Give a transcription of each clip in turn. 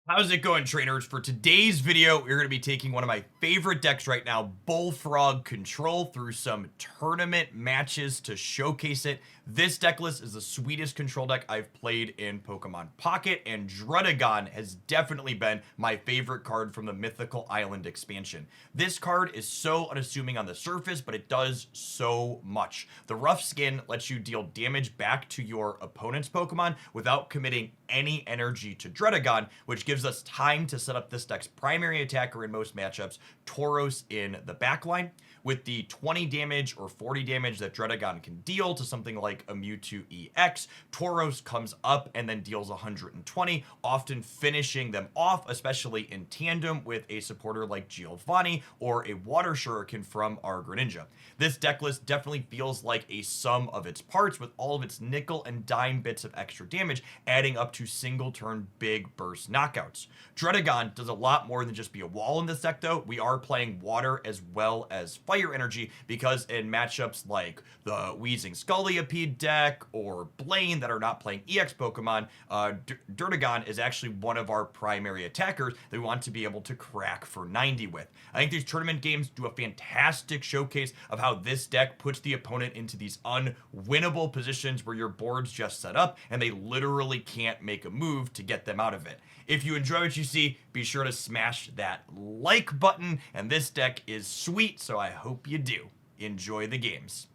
How's it going, trainers? For today's video, we're going to be taking one of my favorite decks right now, Bullfrog Control, through some tournament matches to showcase it. This deck list is the sweetest control deck I've played in Pokemon Pocket, and Druddigon has definitely been my favorite card from the Mythical Island expansion. This card is so unassuming on the surface, but it does so much. The rough skin lets you deal damage back to your opponent's Pokemon without committing any energy to Druddigon, which gives us time to set up this deck's primary attacker in most matchups, Tauros in the backline. With the 20 damage or 40 damage that Druddigon can deal to something like a Mewtwo EX, Tauros comes up and then deals 120, often finishing them off, especially in tandem with a supporter like Giovanni or a Water Shuriken from our Greninja. This deck list definitely feels like a sum of its parts, with all of its nickel and dime bits of extra damage adding up to single turn big burst knockouts. Druddigon does a lot more than just be a wall in this deck though. We are playing water as well as fire energy, because in matchups like the Wheezing Scolliopede deck or Blaine that are not playing EX Pokemon, Druddigon is actually one of our primary attackers that we want to be able to crack for 90 with. I think these tournament games do a fantastic showcase of how this deck puts the opponent into these unwinnable positions where your board's just set up and they literally can't make a move to get them out of it. If you enjoy what you see, be sure to smash that like button, and this deck is sweet, so I hope you do. Enjoy the games.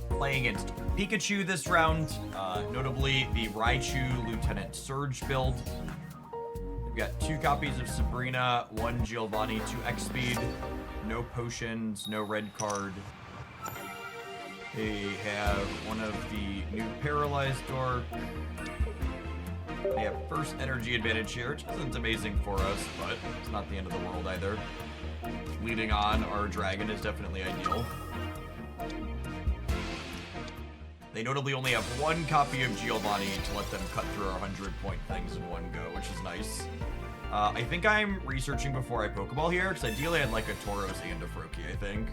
Playing against Pikachu this round, notably the Raichu Lieutenant Surge build. We've got 2 copies of Sabrina, 1 Giovanni, 2 X speed, no potions, no red card. They have one of the new Paralyzed Door. They have first energy advantage here, which isn't amazing for us, but it's not the end of the world either. Leading on, our dragon is definitely ideal. They notably only have 1 copy of Giovanni to let them cut through our 100-point things in one go, which is nice. I think I'm researching before I Pokeball here, because ideally I'd like a Tauros and a Froakie, I think.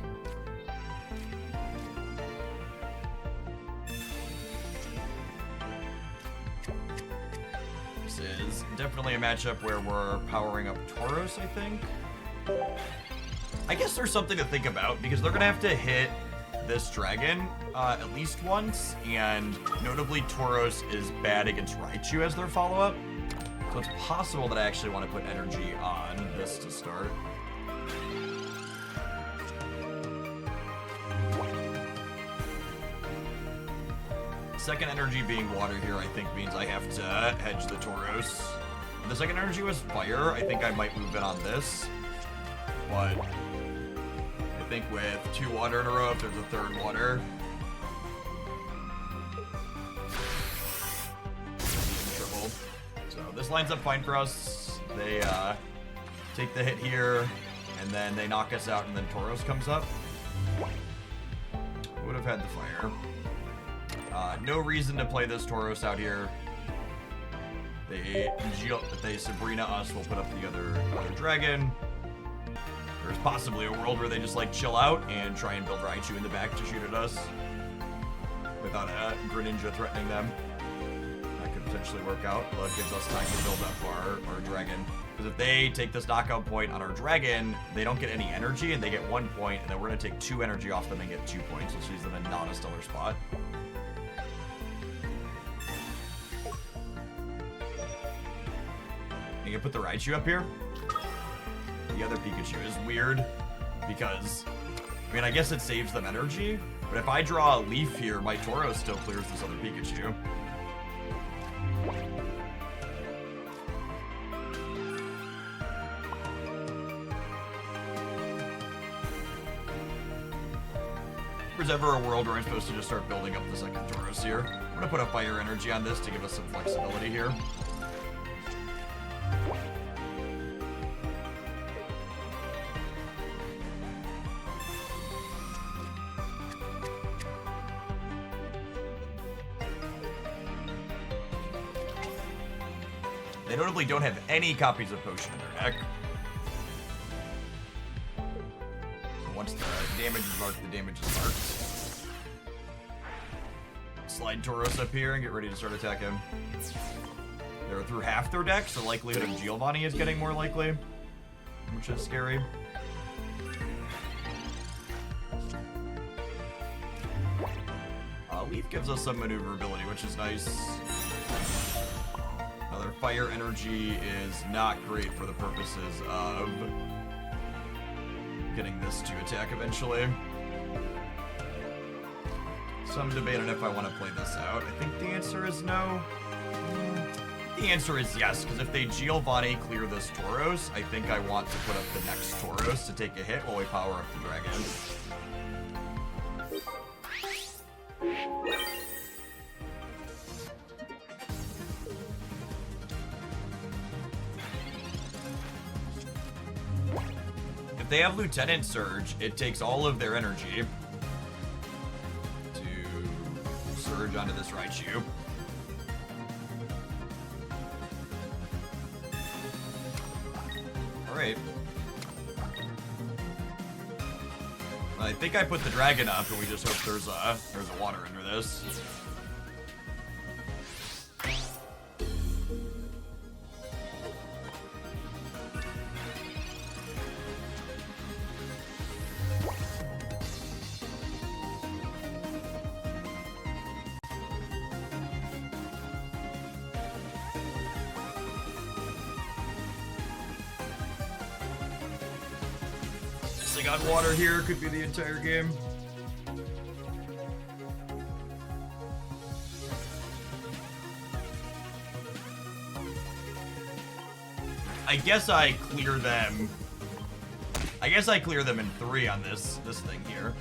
This is definitely a matchup where we're powering up Tauros, I think. I guess there's something to think about, because they're going to have to hit this dragon at least once, and notably Tauros is bad against Raichu as their follow-up. So it's possible that I actually want to put energy on this to start. Second energy being water here, I think, means I have to hedge the Tauros. The second energy was fire. I think I might move in on this. But I think with 2 water in a row, if there's a third water, in trouble. So this lines up fine for us. They take the hit here, and then they knock us out, and then Tauros comes up. Would have had the fire. No reason to play this Tauros out here. They Sabrina us, we'll put up the other dragon. There's possibly a world where they just like chill out and try and build Raichu in the back to shoot at us without a Greninja threatening them. That could potentially work out, but it gives us time to build up our dragon. Because if they take this knockout point on our dragon, they don't get any energy and they get 1 point, and then we're going to take 2 energy off them and get 2 points, which leaves them in not a stellar spot. You can put the Raichu up here. The other Pikachu is weird because, I mean, I guess it saves them energy, but if I draw a leaf here, my Tauros still clears this other Pikachu. If there's ever a world where I'm supposed to just start building up the second Tauros here, I'm going to put a fire energy on this to give us some flexibility here. They notably don't have any copies of Potion in their deck. So once the damage is marked, the damage is marked. Slide Tauros up here and get ready to start attacking. They're through half their deck, so likelihood of Giovanni is getting more likely, which is scary. Leaf gives us some maneuverability, which is nice. Another fire energy is not great for the purposes of getting this to attack eventually. Some debate on if I want to play this out. I think the answer is no. The answer is yes, because if they Giovanni clear this Tauros, I think I want to put up the next Tauros to take a hit while we power up the dragon. If they have Lieutenant Surge, it takes all of their energy to surge onto this Raichu. Alright. I think I put the dragon up, and we just hope there's a water under this. Got water here, could be the entire game. I guess I clear them. I guess I clear them in 3 on this thing here.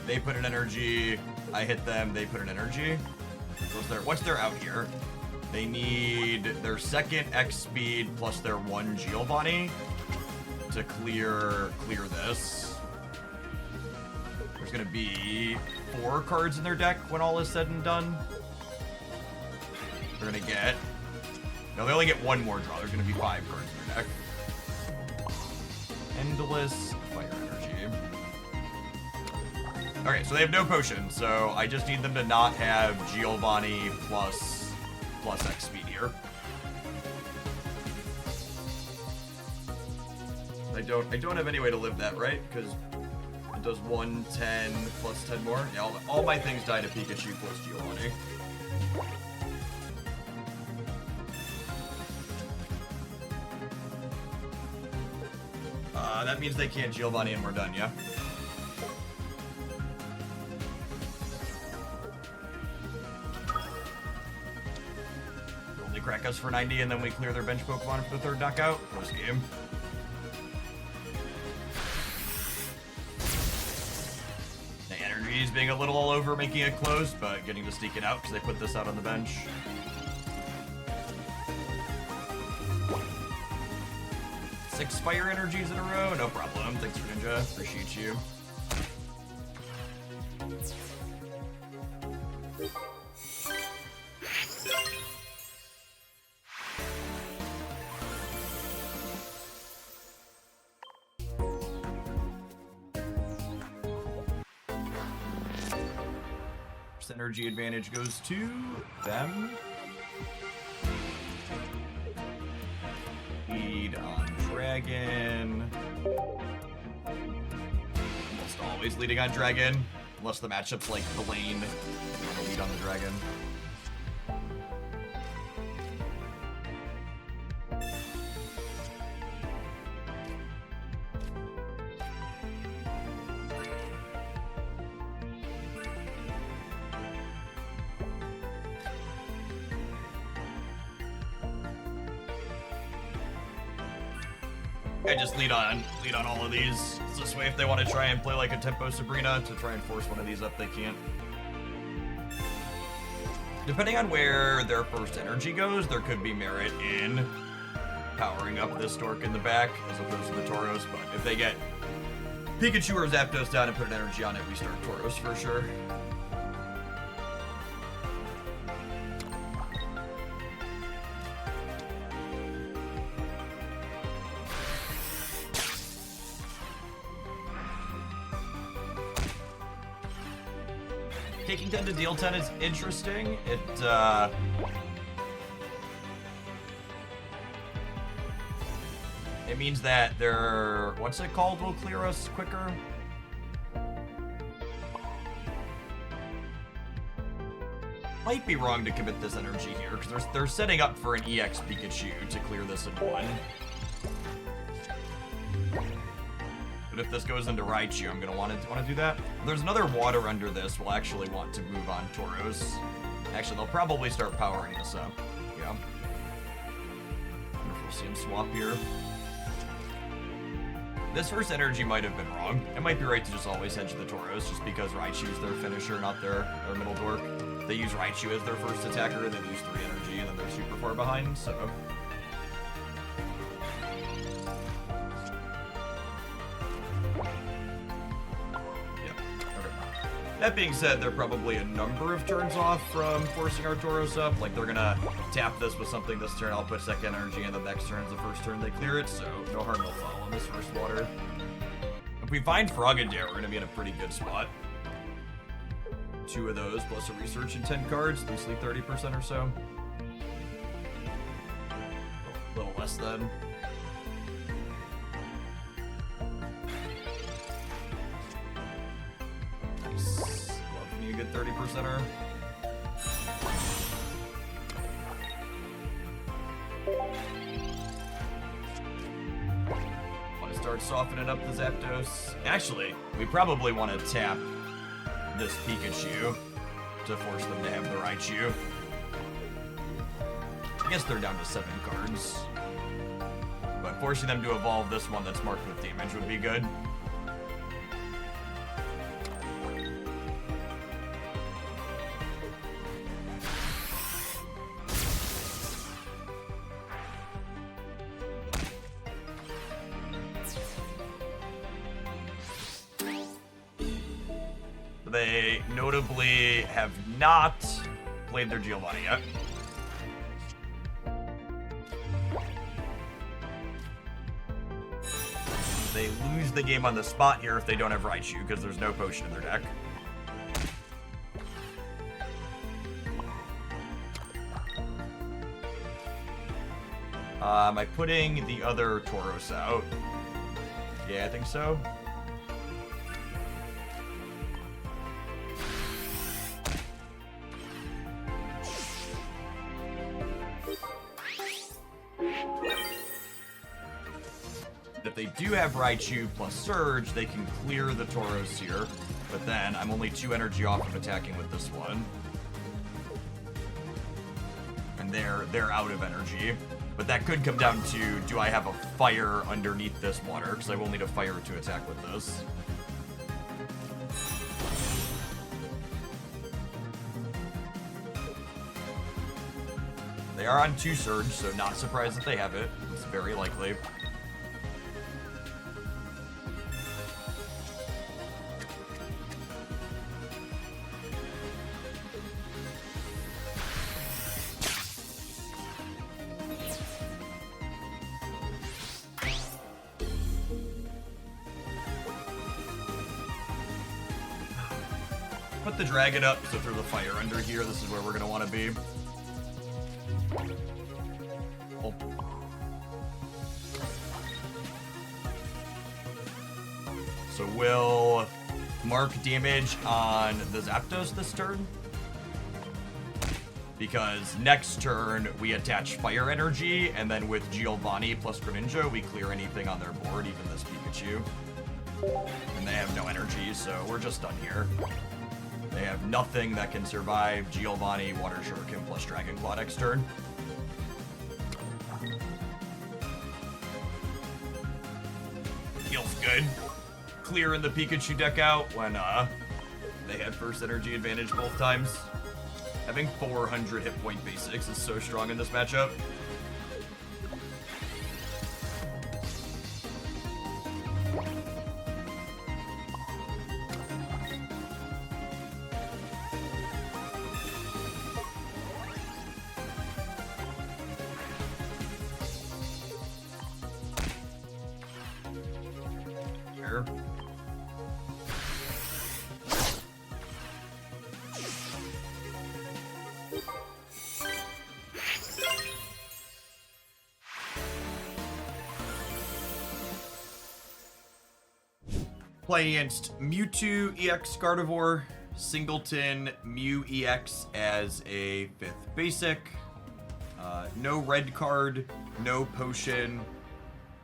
They put an energy. I hit them. They put an energy. What's their out here? They need their second X speed plus their 1 Giovanni to clear this. There's gonna be 4 cards in their deck when all is said and done. They're gonna get... No, they only get 1 more draw. There's gonna be 5 cards in their deck. Endless fire energy. Okay, so they have no potion, so I just need them to not have Giovanni plus X speed here. I don't have any way to live that, right? Because it does 110 plus 10 more. Yeah, all my things die to Pikachu plus Giovanni. That means they can't Giovanni and we're done, yeah? Crack us for 90 and then we clear their bench Pokemon for the 3rd knockout. Close game. The energy is being a little all over, making it close, but getting to sneak it out because they put this out on the bench. Six fire energies in a row, no problem. Thanks for Ninja, appreciate you. Energy advantage goes to them. Lead on Dragon. Almost always leading on Dragon. Unless the matchup's like Blaine. Lead on the Dragon. I just lead on all of these. It's this way if they want to try and play like a Tempo Sabrina to try and force one of these up, they can't. Depending on where their first energy goes, there could be merit in powering up this Dork in the back as opposed to the Tauros, but if they get Pikachu or Zapdos down and put an energy on it, we start Tauros for sure. Taking 10 to deal 10 is interesting. It means that their, what's it called, will clear us quicker? Might be wrong to commit this energy here, because they're setting up for an EX Pikachu to clear this in one. But if this goes into Raichu, I'm gonna want to do that. There's another water under this. We'll actually want to move on Tauros. Actually, they'll probably start powering this up. Yeah. Wonder if we'll see him swap here. This first energy might have been wrong. It might be right to just always hedge the Tauros, just because Raichu's their finisher, not their middle dork. They use Raichu as their first attacker, they lose 3 energy, and then they're super far behind, so... That being said, they're probably a number of turns off from forcing our Tauros up. Like, they're gonna tap this with something this turn, I'll put second energy, and the next turn is the first turn they clear it, so no harm, no foul on this first water. If we find Frogadier, we're gonna be in a pretty good spot. 2 of those, plus a research and 10 cards, loosely 30% or so. A little less than. A good 30%er. Want to start softening up the Zapdos. Actually, we probably want to tap this Pikachu to force them to have the Raichu. I guess they're down to 7 cards. But forcing them to evolve this one that's marked with damage would be good. They notably have not played their Giovanni yet. They lose the game on the spot here if they don't have Raichu, because there's no potion in their deck. Am I putting the other Tauros out? Yeah, I think so. If they do have Raichu plus Surge, they can clear the Tauros here. But then, I'm only 2 energy off of attacking with this one. And they're out of energy. But that could come down to, do I have a fire underneath this water? Because I will need a fire to attack with this. They are on 2 Surge, so not surprised that they have it. It's very likely. Put the dragon up, so throw the fire under here. This is where we're gonna want to be. Oh. So we'll mark damage on the Zapdos this turn. Because next turn, we attach fire energy, and then with Giovanni plus Greninja, we clear anything on their board, even this Pikachu. And they have no energy, so we're just done here. They have nothing that can survive Giovanni, Water Shuriken, plus Dragon Claw next turn. Feels good. Clearing the Pikachu deck out when they had first energy advantage both times. Having 400 hit point basics is so strong in this matchup. Playing against Mewtwo EX Gardevoir, Singleton Mew EX as a 5th basic. No red card, no potion,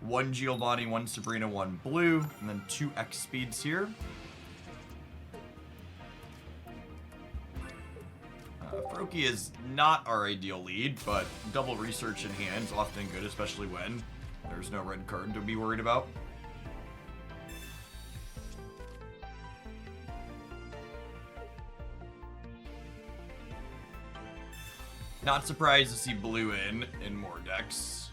1 Giovanni, 1 Sabrina, 1 blue, and then 2 X speeds here. Froakie is not our ideal lead, but double research in hand is often good, especially when there's no red card to be worried about. Not surprised to see blue in more decks.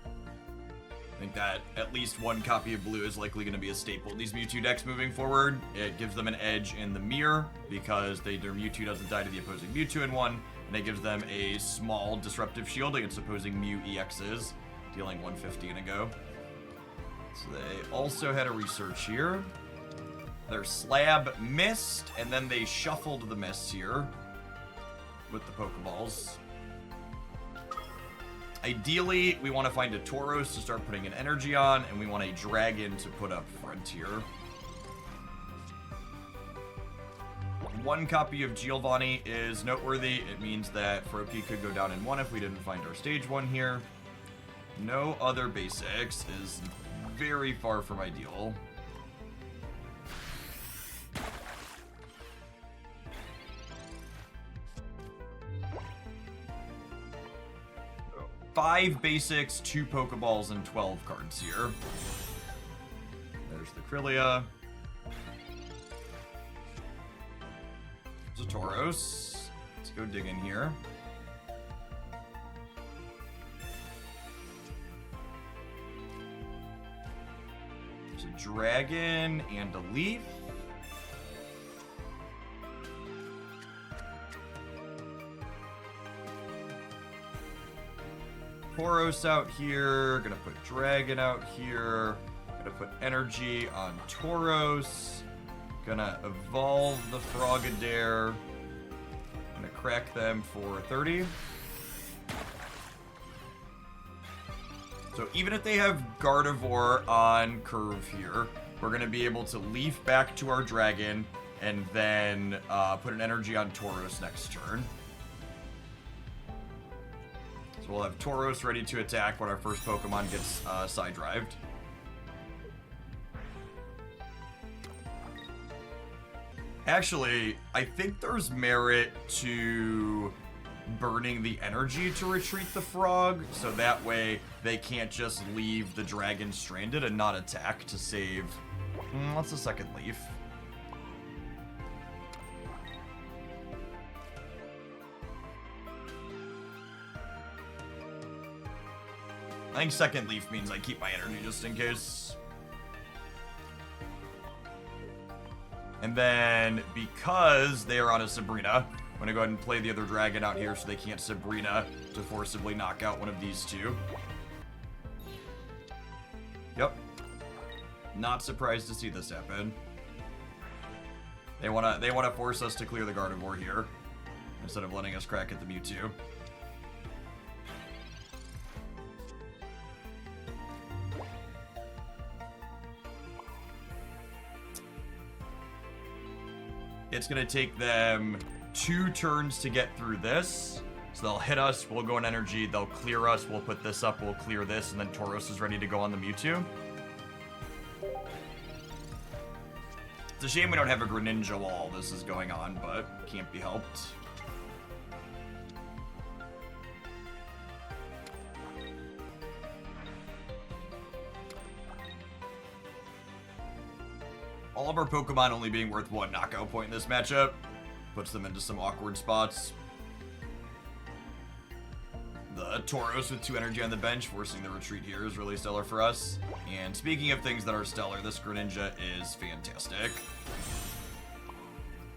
I think that at least one copy of blue is likely going to be a staple in these Mewtwo decks moving forward. It gives them an edge in the mirror because their Mewtwo doesn't die to the opposing Mewtwo in one, and it gives them a small disruptive shield against opposing Mew EXs, dealing 150 in a go. So they also had a research here. Their slab missed, and then they shuffled the miss here with the Pokeballs. Ideally, we want to find a Tauros to start putting an energy on, and we want a dragon to put up front here. One copy of Giovanni is noteworthy. It means that Froakie could go down in 1 if we didn't find our stage 1 here. No other basics is very far from ideal. 5 basics, 2 Pokeballs, and 12 cards here. There's the Krylia. There's a Tauros. Let's go dig in here. There's a dragon and a leaf. Tauros out here, gonna put Dragon out here, gonna put energy on Tauros, gonna evolve the Frogadier, gonna crack them for 30. So even if they have Gardevoir on curve here, we're gonna be able to leaf back to our Dragon and then put an energy on Tauros next turn. So we'll have Tauros ready to attack when our first Pokemon gets side-drived. Actually, I think there's merit to burning the energy to retreat the frog, so that way they can't just leave the dragon stranded and not attack to save... what's the second leaf? I think second leaf means I keep my energy just in case. And then, because they are on a Sabrina, I'm going to go ahead and play the other dragon out here so they can't Sabrina to forcibly knock out one of these two. Yep. Not surprised to see this happen. They wanna force us to clear the Gardevoir here, instead of letting us crack at the Mewtwo. It's going to take them 2 turns to get through this. So they'll hit us, we'll go in energy, they'll clear us, we'll put this up, we'll clear this, and then Tauros is ready to go on the Mewtwo. It's a shame we don't have a Greninja while all this is going on, but can't be helped. All of our Pokemon only being worth 1 knockout point in this matchup puts them into some awkward spots. The Tauros with 2 energy on the bench, forcing the retreat here, is really stellar for us. And speaking of things that are stellar, this Greninja is fantastic.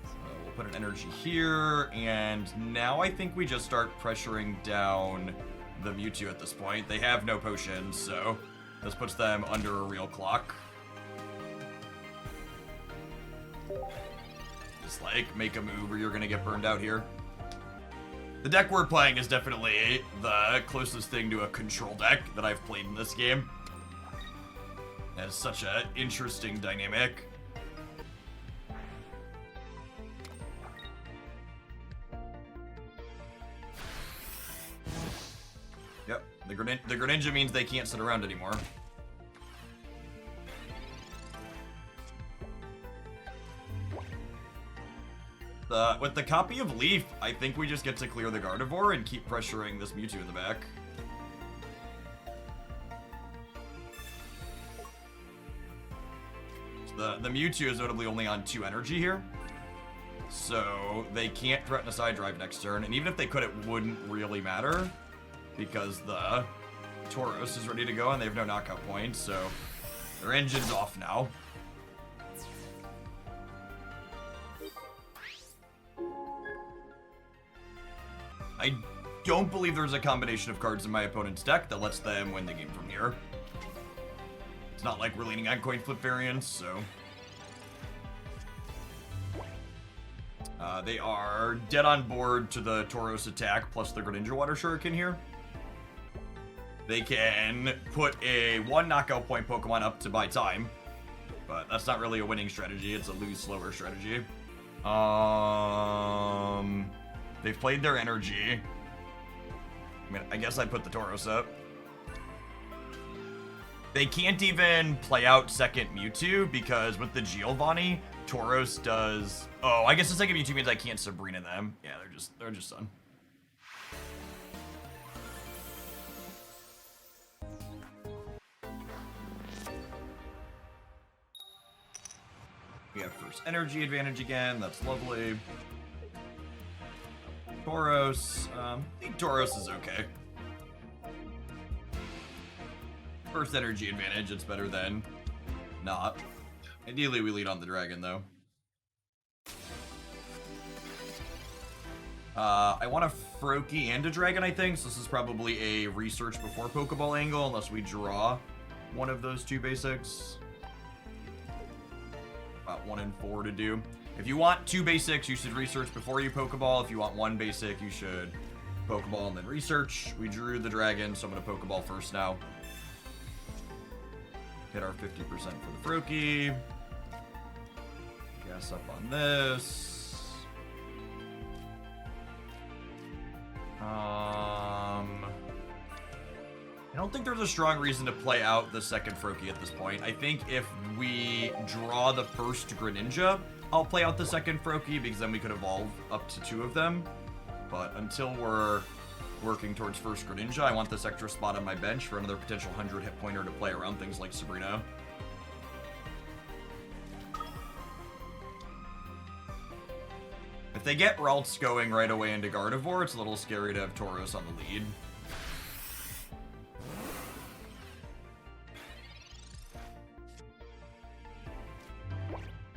So we'll put an energy here, and now I think we just start pressuring down the Mewtwo at this point. They have no potions, so this puts them under a real clock. Just like, make a move or you're gonna get burned out here. The deck we're playing is definitely the closest thing to a control deck that I've played in this game. That's such an interesting dynamic. The Greninja means they can't sit around anymore. With the copy of Leaf, I think we just get to clear the Gardevoir and keep pressuring this Mewtwo in the back. So the Mewtwo is notably only on 2 energy here. So they can't threaten a side drive next turn, and even if they could, it wouldn't really matter because the Tauros is ready to go and they have no knockout points, so their engine's off now. I don't believe there's a combination of cards in my opponent's deck that lets them win the game from here. It's not like we're leaning on coin flip variants, so... they are dead on board to the Tauros attack plus the Greninja Water Shuriken here. They can put a 1 knockout point Pokemon up to buy time, but that's not really a winning strategy. It's a lose slower strategy. They've played their energy. I mean, I guess I put the Tauros up. They can't even play out second Mewtwo because with the Giovanni, Tauros does... Oh, I guess the second Mewtwo means I can't Sabrina them. Yeah, they're just done. We have first energy advantage again. That's lovely. Tauros. I think Tauros is okay. First energy advantage. It's better than not. Ideally, we lead on the dragon, though. I want a Froakie and a dragon, I think. So this is probably a research before Pokeball angle, unless we draw one of those 2 basics. About 1 and 4 to do. If you want 2 basics, you should research before you Pokeball. If you want 1 basic, you should Pokeball and then research. We drew the dragon, so I'm going to Pokeball first now. Hit our 50% for the Froakie. Gas up on this. I don't think there's a strong reason to play out the second Froakie at this point. I think if we draw the first Greninja, I'll play out the second Froakie because then we could evolve up to 2 of them. But until we're working towards first Greninja, I want this extra spot on my bench for another potential 100 hit pointer to play around things like Sabrina. If they get Ralts going right away into Gardevoir, it's a little scary to have Tauros on the lead.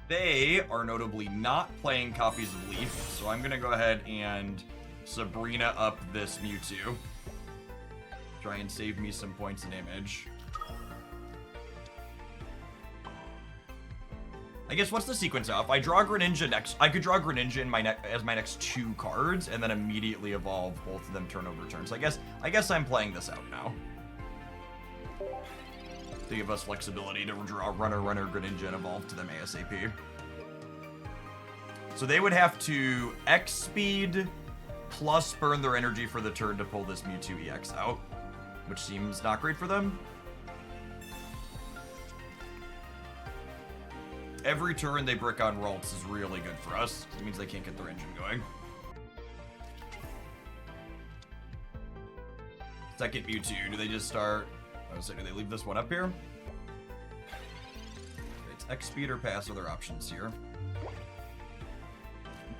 They are notably not playing copies of Leaf, so I'm going to go ahead and Sabrina up this Mewtwo. Try and save me some points of damage. I guess what's the sequence now? If I draw Greninja next, I could draw Greninja in as my next 2 cards and then immediately evolve both of them turn over turn. So I guess I'm playing this out now. To give us flexibility to draw Runner Greninja and evolve to them ASAP. So they would have to X speed plus burn their energy for the turn to pull this Mewtwo EX out, which seems not great for them. Every turn they brick on Ralts is really good for us. It means they can't get their engine going. Second Mewtwo, do they just start... I was saying, do they leave this one up here? It's X speed or pass are their options here.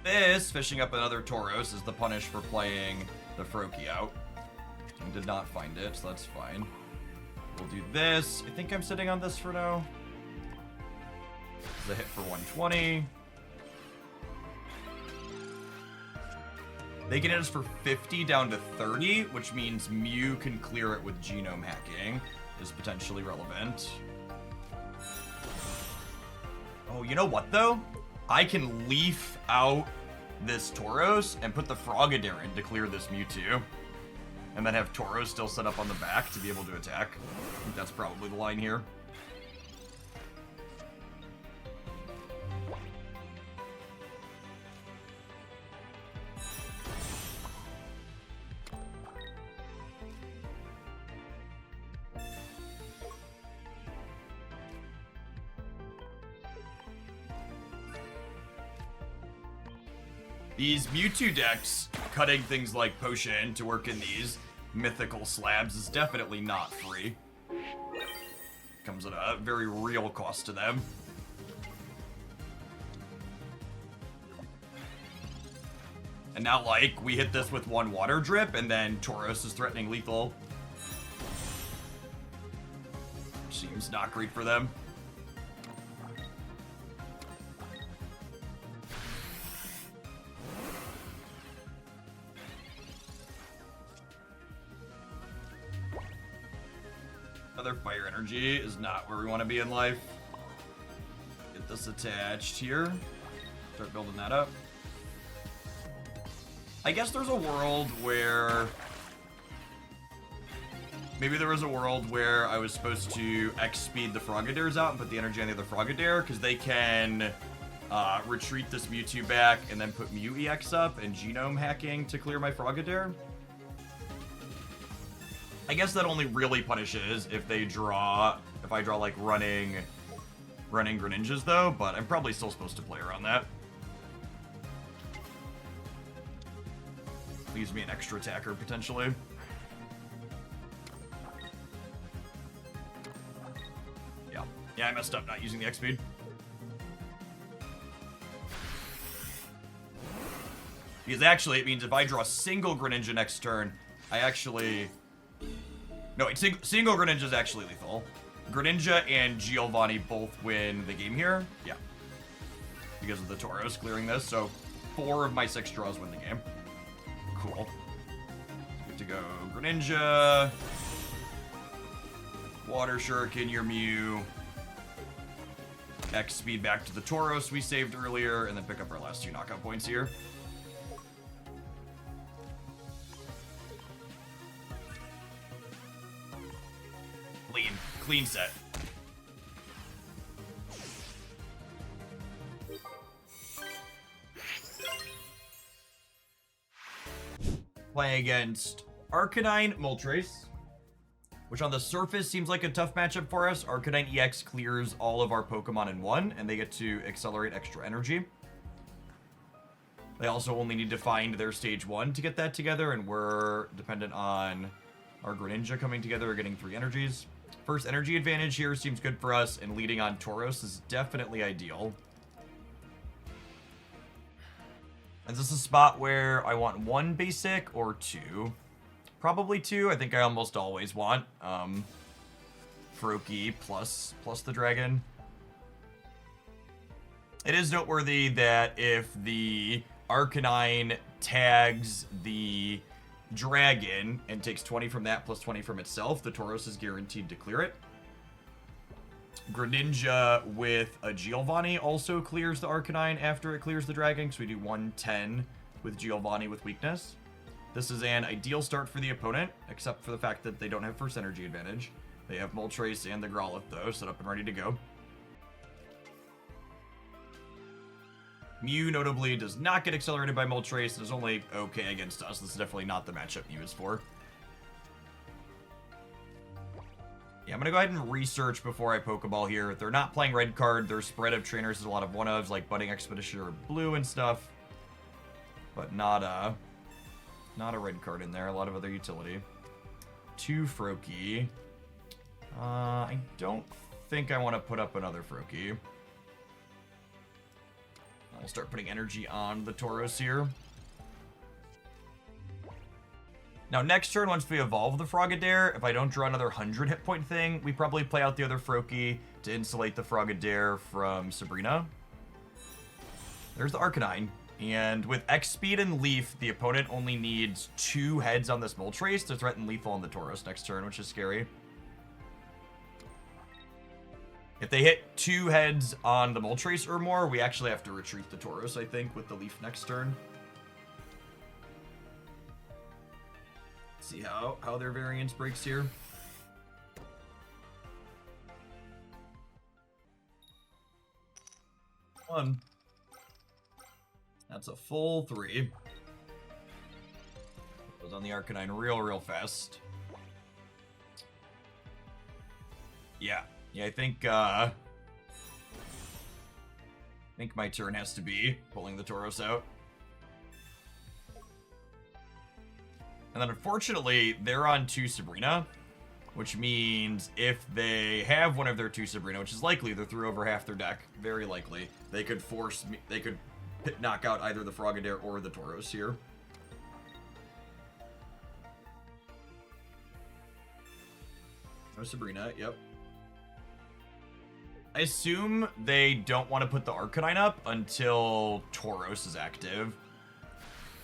This, fishing up another Tauros, is the punish for playing the Froakie out. I did not find it, so that's fine. We'll do this. I think I'm sitting on this for now. The hit for 120. They can hit us for 50 down to 30, which means Mew can clear it with genome hacking. Is potentially relevant. Oh, you know what though? I can leaf out this Tauros and put the Frogadier in to clear this Mewtwo. And then have Tauros still set up on the back to be able to attack. I think that's probably the line here. These Mewtwo decks, cutting things like Potion to work in these mythical slabs is definitely not free. Comes at a very real cost to them. And now, like, we hit this with one Water Drip, and then Tauros is threatening lethal. Seems not great for them. Another Fire Energy is not where we want to be in life. Get this attached here. Start building that up. I guess there's a world where... Maybe there was a world where I was supposed to X-speed the Frogadiers out and put the energy on the other Frogadier, because they can retreat this Mewtwo back and then put Mew EX up and Genome hacking to clear my Frogadier. I guess that only really punishes if I draw like running Greninjas though, but I'm probably still supposed to play around that. Leaves me an extra attacker potentially. Yeah, I messed up not using the X-Speed. Because actually, it means if I draw a single Greninja next turn, I actually... No, wait, single Greninja is actually lethal. Greninja and Giovanni both win the game here. Yeah. Because of the Tauros clearing this, so 4 of my 6 draws win the game. Cool. Good to go. Greninja. Water Shuriken, your Mew. X speed back to the Tauros we saved earlier, and then pick up our last 2 knockout points here. Clean set. Playing against Arcanine Moltres, which on the surface seems like a tough matchup for us. Arcanine EX clears all of our Pokemon in one, and they get to accelerate extra energy. They also only need to find their stage 1 to get that together, and we're dependent on our Greninja coming together or getting 3 energies. First energy advantage here seems good for us, and leading on Tauros is definitely ideal. Is this a spot where I want 1 basic or 2? Probably 2. I think I almost always want Froakie plus the dragon. It is noteworthy that if the Arcanine tags the dragon and takes 20 from that plus 20 from itself, the Tauros is guaranteed to clear it. Greninja with a Giovanni also clears the Arcanine after it clears the dragon, so we do 110 with Giovanni with weakness. This is an ideal start for the opponent, except for the fact that they don't have first energy advantage. They have Moltres and the Growlithe though, set up and ready to go. Mew notably does not get accelerated by Moltres. It is only okay against us. This is definitely not the matchup Mew is for. Yeah, I'm going to go ahead and research before I Pokeball here. They're not playing red card. Their spread of trainers is a lot of one-ofs, like Budding Expeditioner Blue and stuff. But not a red card in there. A lot of other utility. 2 Froakie. I don't think I want to put up another Froakie. We'll start putting energy on the Tauros here. Now, next turn, once we evolve the Frogadier, if I don't draw another 100 hit point thing, we probably play out the other Froakie to insulate the Frogadier from Sabrina. There's the Arcanine. And with X-Speed and Leaf, the opponent only needs 2 heads on this Moltres to threaten lethal on the Tauros next turn, which is scary. If they hit 2 heads on the Moltres or more, we actually have to retreat the Tauros, I think, with the Leaf next turn. See how their variance breaks here. One. That's a full 3. Goes on the Arcanine real fast. Yeah, I think my turn has to be pulling the Tauros out. And then unfortunately, they're on 2 Sabrina, which means if they have one of their 2 Sabrina, which is likely, they're through over half their deck, very likely, they could force me, they could knock out either the Frogadier or the Tauros here. No Sabrina, yep. I assume they don't want to put the Arcanine up until Tauros is active.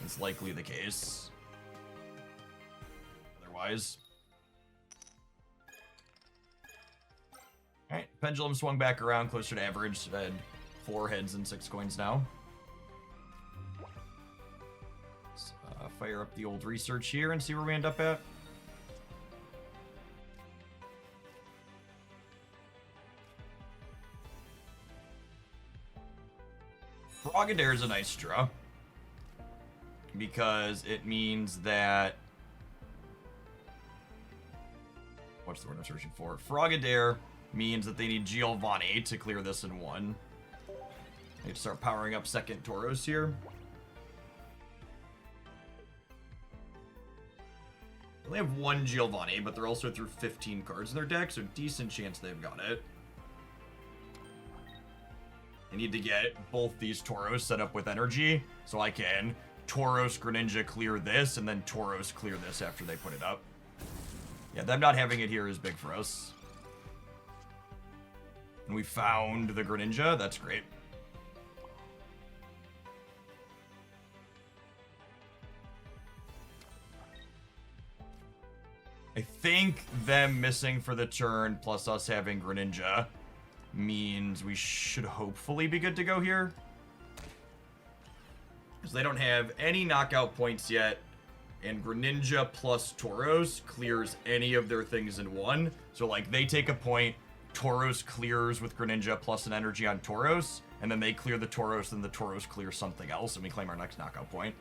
It's likely the case. Otherwise. Alright, pendulum swung back around closer to average. I had 4 heads and 6 coins now. Let's fire up the old research here and see where we end up at. Frogadier is a nice draw. Because it means that... What's the word I'm searching for? Frogadier means that they need Giovanni to clear this in 1. They need to start powering up second Tauros here. They only have 1 Giovanni, but they're also through 15 cards in their deck, so decent chance they've got it. I need to get both these Tauros set up with energy, so I can Tauros Greninja clear this, and then Tauros clear this after they put it up. Yeah, them not having it here is big for us. And we found the Greninja, that's great. I think them missing for the turn, plus us having Greninja, means we should hopefully be good to go here. Because they don't have any knockout points yet, and Greninja plus Tauros clears any of their things in 1. So, like, they take a point, Tauros clears with Greninja plus an energy on Tauros, and then they clear the Tauros, and the Tauros clears something else, and we claim our next knockout point.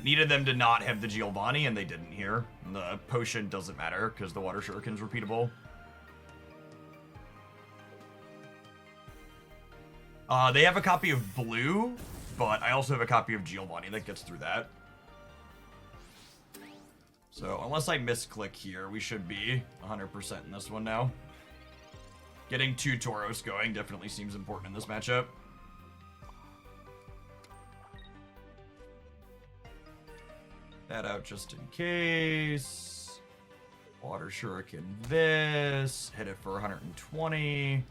Needed them to not have the Giovanni, and they didn't here. The potion doesn't matter, because the Water Shuriken's repeatable. They have a copy of Blue, but I also have a copy of Giovanni that gets through that. So, unless I misclick here, we should be 100% in this one now. Getting 2 Tauros going definitely seems important in this matchup. That out just in case. Water Shuriken this. Hit it for 120.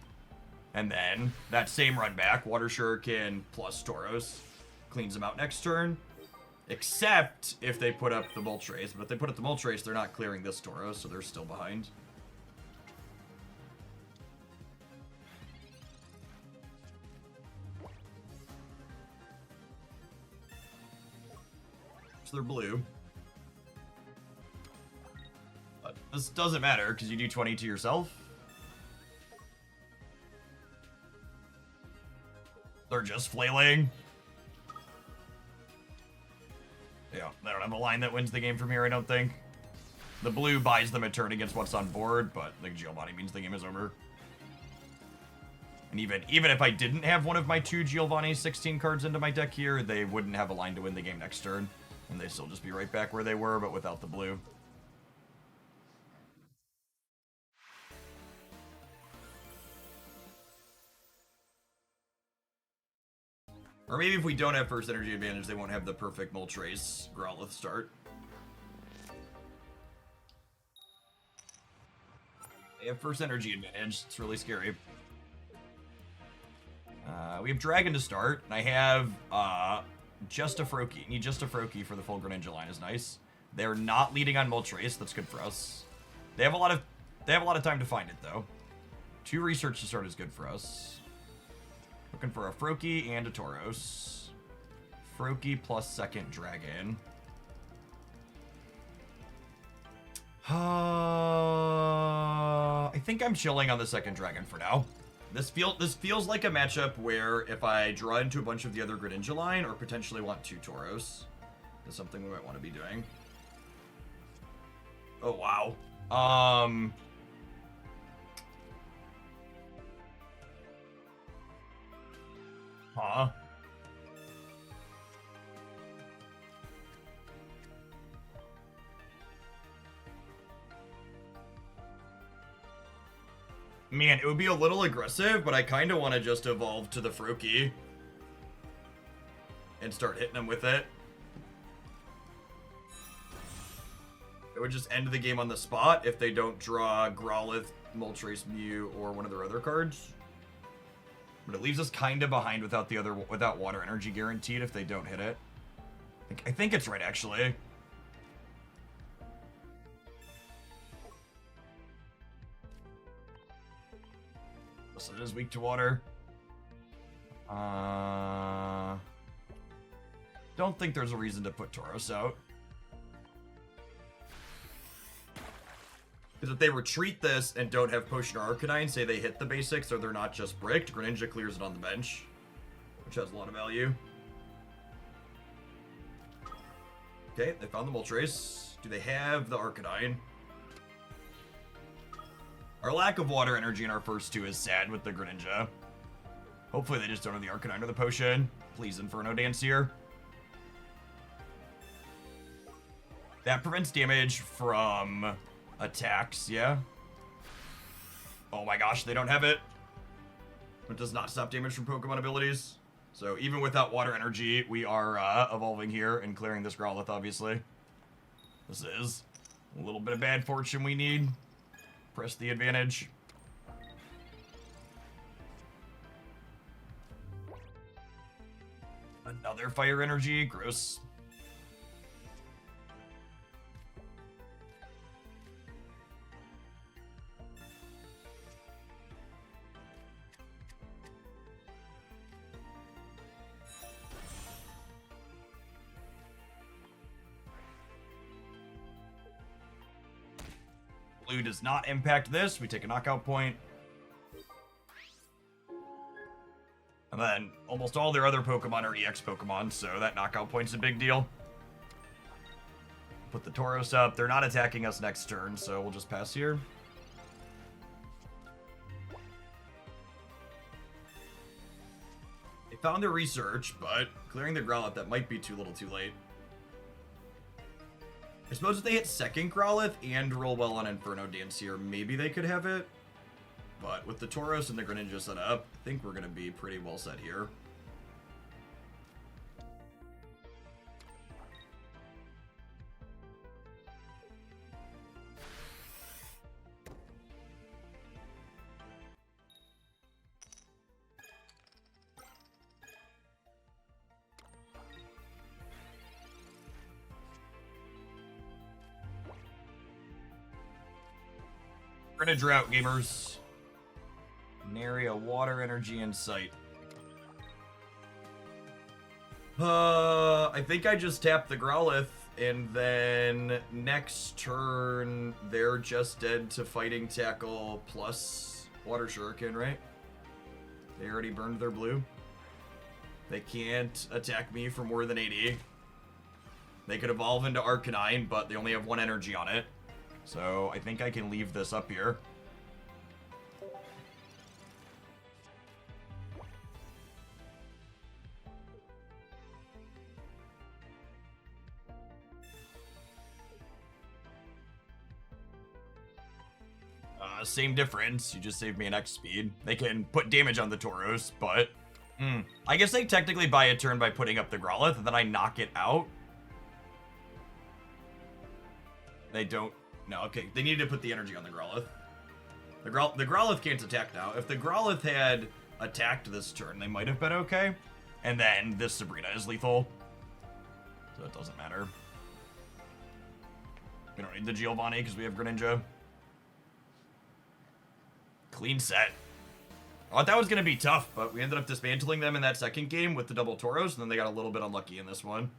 And then, that same run back, Water Shuriken plus Tauros cleans them out next turn. Except if they put up the Moltres. But if they put up the Moltres, they're not clearing this Tauros, so they're still behind. So they're blue. But this doesn't matter, because you do 20 to yourself. They're just flailing. Yeah, they don't have a line that wins the game from here, I don't think. The blue buys them a turn against what's on board, but the Giovanni means the game is over. And even if I didn't have one of my 2 Giovanni 16 cards into my deck here, they wouldn't have a line to win the game next turn. And they'd still just be right back where they were, but without the blue. Or maybe if we don't have first energy advantage, they won't have the perfect Moltres Growlithe start. They have first energy advantage. It's really scary. We have Dragon to start, and I have just a Froakie. Need just a Froakie for the full Greninja line is nice. They're not leading on Moltres. That's good for us. They have a lot of time to find it though. 2 research to start is good for us. Looking for a Froakie and a Tauros. Froakie plus second Dragon. I think I'm chilling on the second Dragon for now. This feels like a matchup where if I draw into a bunch of the other Greninja line or potentially want 2 Tauros, is something we might want to be doing. Oh wow. Man, it would be a little aggressive, but I kind of want to just evolve to the Froakie and start hitting them with it. It would just end the game on the spot if they don't draw Growlithe, Moltres, Mew, or one of their other cards. But it leaves us kind of behind without Water Energy guaranteed if they don't hit it. I think it's right, actually. So it is weak to water. Don't think there's a reason to put Tauros out. Because if they retreat this and don't have Potion or Arcanine, say they hit the basics or they're not just bricked, Greninja clears it on the bench, which has a lot of value. Okay, they found the Moltres. Do they have the Arcanine? Our lack of water energy in our first two is sad with the Greninja. Hopefully they just don't have the Arcanine or the Potion. Please, Inferno Dance here. That prevents damage from attacks, yeah? Oh my gosh, they don't have it. It does not stop damage from Pokemon abilities. So even without water energy, we are evolving here and clearing this Growlithe, obviously. This is a little bit of bad fortune we need. Press the advantage. Another fire energy, gross. Blue does not impact this. We take a knockout point. And then almost all their other Pokemon are EX Pokemon, so that knockout point's a big deal. Put the Tauros up. They're not attacking us next turn, so we'll just pass here. They found their research, but clearing the Growlithe, that might be too little too late. I suppose if they hit second Growlithe and roll well on Inferno Dance here, maybe they could have it. But with the Tauros and the Greninja set up, I think we're going to be pretty well set here. We're gonna drought, gamers. Nary a water energy in sight. I think I just tapped the Growlithe, and then next turn they're just dead to Fighting Tackle plus Water Shuriken, right? They already burned their blue. They can't attack me for more than 80. They could evolve into Arcanine, but they only have one energy on it. So I think I can leave this up here. Same difference. You just saved me an X speed. They can put damage on the Tauros, but I guess they technically buy a turn by putting up the Growlithe, and then I knock it out. They don't. No, okay. They need to put the energy on the Growlithe. The Growlithe can't attack now. If the Growlithe had attacked this turn, they might have been okay. And then this Sabrina is lethal. So it doesn't matter. We don't need the Giovanni because we have Greninja. Clean set. I thought that was going to be tough, but we ended up dismantling them in that second game with the double Tauros, and then they got a little bit unlucky in this one.